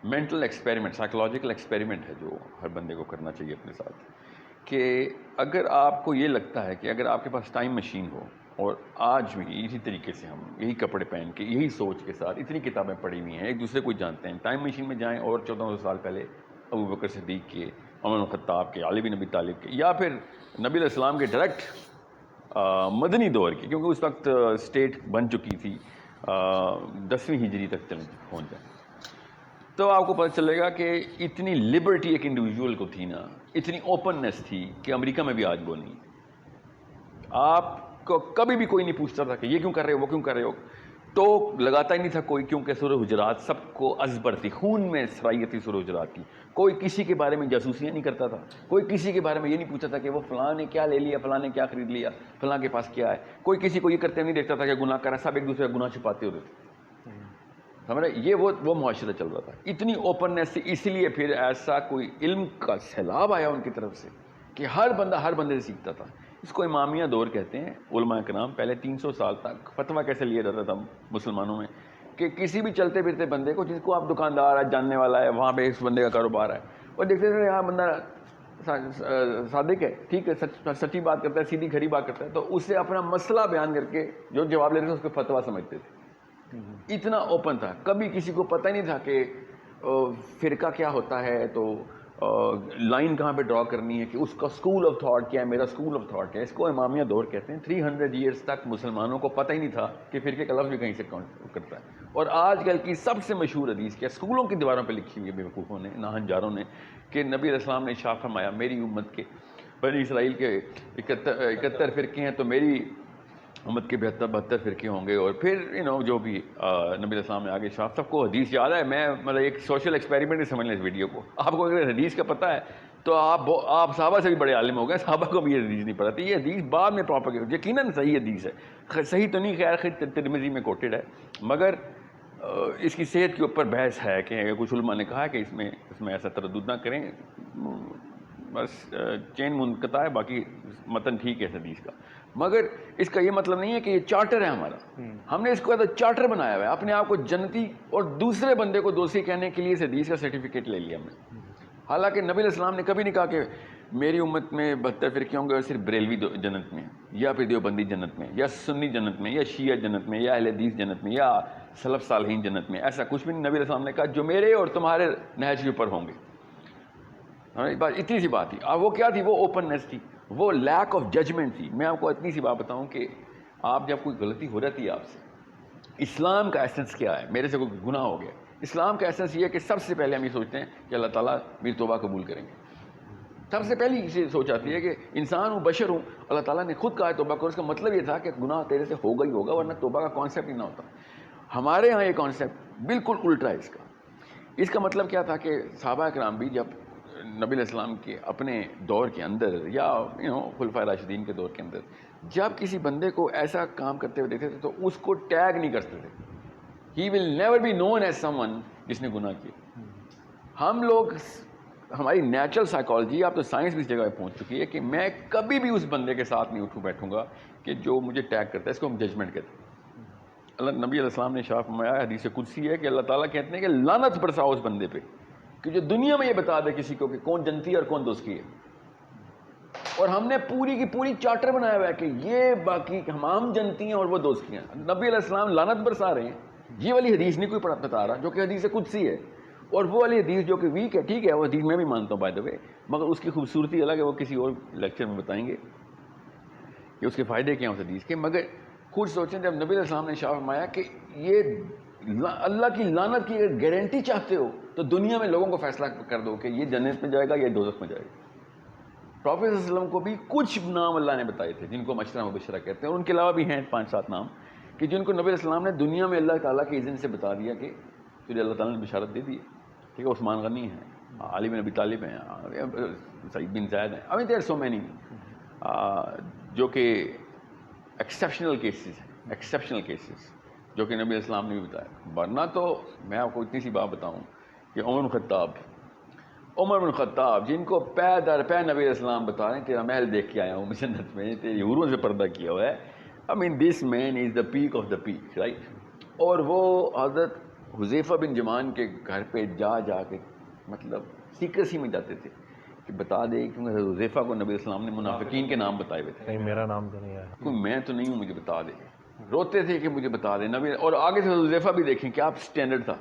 Mental experiment, psychological experiment ہے جو ہر بندے کو کرنا چاہیے اپنے ساتھ، کہ اگر آپ کو یہ لگتا ہے کہ اگر آپ کے پاس ٹائم مشین ہو اور آج بھی اسی طریقے سے ہم یہی کپڑے پہن کے یہی سوچ کے ساتھ اتنی کتابیں پڑھی ہوئی ہیں، ایک دوسرے کو جانتے ہیں، ٹائم مشین میں جائیں اور 1400 سال پہلے ابو بکر صدیق کے، عمر بن خطاب کے، علی بن ابی طالب کے، یا پھر نبی علیہ السلام کے ڈائریکٹ مدنی دور کے، کیونکہ اس وقت اسٹیٹ بن چکی تھی 10ویں ہجری تک پہنچ جائیں، تو آپ کو پتہ چلے گا کہ اتنی لبرٹی ایک انڈیویجول کو تھی نا، اتنی اوپننس تھی کہ امریکہ میں بھی آج وہ نہیں. آپ کو کبھی بھی کوئی نہیں پوچھتا تھا کہ یہ کیوں کر رہے ہو، وہ کیوں کر رہے ہو، ٹوک لگاتا ہی نہیں تھا کوئی، کیونکہ سورہ حجرات سب کو ازبر تھی، خون میں سرائیت تھی سورہ حجرات کی. کوئی کسی کے بارے میں جاسوسیاں نہیں کرتا تھا، کوئی کسی کے بارے میں یہ نہیں پوچھتا تھا کہ وہ فلاں نے کیا لے لیا، فلاں نے کیا خرید لیا، فلاں کے پاس کیا ہے، کوئی کسی کو یہ کرتے نہیں دیکھتا تھا کہ گناہ کر رہا ہے، سب ایک دوسرے کا گناہ چھپاتے ہوتے تھے. سمجھ رہے، یہ وہ معاشرہ چل رہا تھا، اتنی اوپننس تھی. اس لیے پھر ایسا کوئی علم کا سیلاب آیا ان کی طرف سے کہ ہر بندہ ہر بندے سے سیکھتا تھا. اس کو امامیہ دور کہتے ہیں. علماء کرام پہلے 300 سال تک فتویٰ کیسے لیا جاتا تھا مسلمانوں میں کہ کسی بھی چلتے پھرتے بندے کو، جس کو آپ دکاندار ہے، جاننے والا ہے، وہاں پہ اس بندے کا کاروبار ہے، اور دیکھتے تھے یہاں بندہ صادق ہے، ٹھیک ہے، سچی بات کرتا ہے، سیدھی کھری بات کرتا ہے، تو اسے اپنا مسئلہ بیان کر کے جو جواب لیتے تھے اس کو فتویٰ سمجھتے تھے. اتنا اوپن تھا، کبھی کسی کو پتہ ہی نہیں تھا کہ فرقہ کیا ہوتا ہے، تو لائن کہاں پہ ڈرا کرنی ہے، کہ اس کا اسکول آف تھاٹ کیا ہے، میرا اسکول آف تھاٹ ہے. اس کو امامیہ دور کہتے ہیں. 300 ایئرس تک مسلمانوں کو پتہ ہی نہیں تھا کہ فرقے کا لفظ بھی کہیں سے کرتا ہے. اور آج کل کی سب سے مشہور حدیث کیا اسکولوں کی دیواروں پہ لکھی ہوئی ہے بیوقوفوں نے، ناہنجاروں نے، کہ نبی علیہ السلام نے ارشاد فرمایا میری امت کے، بنی اسرائیل کے 71 فرقے ہیں، تو میری امت کے 72 فرقے ہوں گے. اور پھر جو بھی نبی علیہ السلام نے آگے شاف، سب کو حدیث یاد ہے. میں مطلب ایک سوشل ایکسپیریمنٹ ہی سمجھ لیں اس ویڈیو کو. آپ کو اگر حدیث کا پتہ ہے تو آپ صحابہ سے بھی بڑے عالم ہو گئے. صحابہ کو بھی یہ حدیث نہیں پتہ تھی. یہ حدیث بعد میں پراپر، یقیناً صحیح حدیث ہے، صحیح تو نہیں، خیر ترمذی میں کوٹڈ ہے، مگر اس کی صحت کے اوپر بحث ہے کہ کچھ علماء نے کہا کہ اس میں ایسا تردد نہ کریں، بس چین منقطع ہے، باقی متن ٹھیک ہے اس حدیث کا. مگر اس کا یہ مطلب نہیں ہے کہ یہ چارٹر ہے ہمارا. ہم نے اس کو چارٹر بنایا ہوا ہے، اپنے آپ کو جنتی اور دوسرے بندے کو دوستی کہنے کے لیے اس حدیث کا سرٹیفکیٹ لے لیا ہم نے. حالانکہ نبی علیہ السلام نے کبھی نہیں کہا کہ میری امت میں 72 فرقے ہوں گے اور صرف بریلوی جنت میں، یا پھر دیوبندی جنت میں، یا سنی جنت میں، یا شیعہ جنت میں، یا اہل حدیث جنت میں، یا سلف صالحین جنت میں. ایسا کچھ بھی نہیں. نبی علیہ السلام نے کہا جو میرے اور تمہارے نہج کے اوپر ہوں گے. اتنی سی بات تھی. اور وہ کیا تھی؟ وہ اوپننس تھی، وہ لیک آف ججمنٹ تھی. میں آپ کو اتنی سی بات بتاؤں کہ آپ جب کوئی غلطی ہو جاتی ہے آپ سے، اسلام کا ایسنس کیا ہے؟ میرے سے کوئی گناہ ہو گیا، اسلام کا ایسنس یہ ہے کہ سب سے پہلے ہم یہ سوچتے ہیں کہ اللہ تعالیٰ میری توبہ قبول کریں گے. سب سے پہلی یہ سوچ آتی ہے کہ انسان ہوں، بشر ہوں، اللہ تعالیٰ نے خود کہا ہے توبہ کرو. اس کا مطلب یہ تھا کہ گناہ تیرے سے ہوگا ہی ہوگا، ورنہ توبہ کا کانسیپٹ ہی نہ ہوتا. ہمارے ہاں یہ کانسیپٹ بالکل الٹا ہے. اس کا مطلب کیا تھا کہ صحابہ کرام بھی جب نبی علیہ السلام کے اپنے دور کے اندر، یا خلفائے راشدین کے دور کے اندر، جب کسی بندے کو ایسا کام کرتے ہوئے دیکھتے تھے تو اس کو ٹیگ نہیں کرتے تھے. He will never be known as someone جس نے گناہ کیا. ہم لوگ، ہماری نیچرل سائیکالوجی، اب تو سائنس بھی اس جگہ پہ پہنچ چکی ہے کہ میں کبھی بھی اس بندے کے ساتھ نہیں اٹھوں بیٹھوں گا کہ جو مجھے ٹیگ کرتا ہے. اس کو ہم ججمنٹ کہتے ہیں. اللہ نبی علیہ السلام نے ارشاد فرمایا، حدیث قدسی ہے، کہ اللہ تعالیٰ کہتے ہیں کہ لعنت برساؤ اس بندے پہ کہ جو دنیا میں یہ بتا دے کسی کو کہ کون جنتی ہے اور کون دوزخی ہے. اور ہم نے پوری کی پوری چارٹر بنایا ہوا ہے کہ یہ باقی ہم جنتی ہیں اور وہ دوزخی ہیں. نبی علیہ السلام لعنت برسا رہے ہیں. یہ والی حدیث نہیں کوئی بتا رہا جو کہ حدیث قدسی ہے، اور وہ والی حدیث جو کہ ویک ہے. ٹھیک ہے، وہ حدیث میں بھی مانتا ہوں بائی دا وے، مگر اس کی خوبصورتی الگ ہے. وہ کسی اور لیکچر میں بتائیں گے کہ اس کے فائدے کیا ہیں اس حدیث کے. مگر خود سوچیں، جب نبی علیہ السلام نے ارشاد فرمایا کہ یہ اللہ کی لعنت کی اگر گارنٹی چاہتے ہو تو دنیا میں لوگوں کو فیصلہ کر دو کہ یہ جنت میں جائے گا یا دوزخ میں جائے گا. پروفیٹ صلی اللہ علیہ وسلم کو بھی کچھ نام اللہ نے بتائے تھے جن کو مشرہ مبشرہ کہتے ہیں، اور ان کے علاوہ بھی ہیں 5-7 نام کہ جن کو نبی علیہ السلام نے دنیا میں اللہ تعالیٰ کے اذن سے بتا دیا کہ تجھے اللہ تعالیٰ نے بشارت دے دی. ٹھیک ہے، عثمان غنی ہیں، علی بن ابی طالب ہیں، سعید بن زید ہیں. I mean there are so many جو کہ ایکسیپشنل کیسز ہیں، ایکسیپشنل کیسز جو کہ نبی علیہ السلام نے بھی بتایا. ورنہ تو میں آپ کو اتنی سی بات بتاؤں کہ عمر بن خطاب جن کو پے در پے نبی علیہ السلام بتا رہے ہیں تیرا محل دیکھ کے آیا ہوں میں جنت میں، تیری حوروں سے پردہ کیا ہوا ہے. I mean this man is the peak of the peak, right؟ اور وہ حضرت حذیفہ بن جمان کے گھر پہ جا کے مطلب سیکریسی میں جاتے تھے کہ بتا دے، کیونکہ حذیفہ کو نبی اسلام نے منافقین کے نام بتائے ہوئے تھے. نہیں میرا نام تو نہیں آیا. کوئی میں تو نہیں ہوں، مجھے بتا دے. روتے تھے کہ مجھے بتا دے نبی. اور آگے سے حذیفہ بھی دیکھیں کیا اسٹینڈرڈ تھا.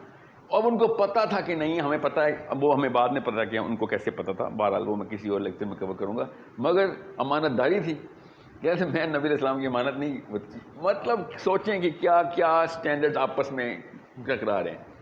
اب ان کو پتا تھا کہ نہیں ہمیں پتا ہے، اب وہ ہمیں بعد میں پتا کیا ان کو کیسے پتا تھا، بہرحال وہ میں کسی اور لیکچر میں کور کروں گا. مگر امانت داری تھی. جیسے میں نبی علیہ السلام کی امانت نہیں، مطلب سوچیں کہ کیا کیا اسٹینڈرڈ آپس میں ٹکرا رہے ہیں.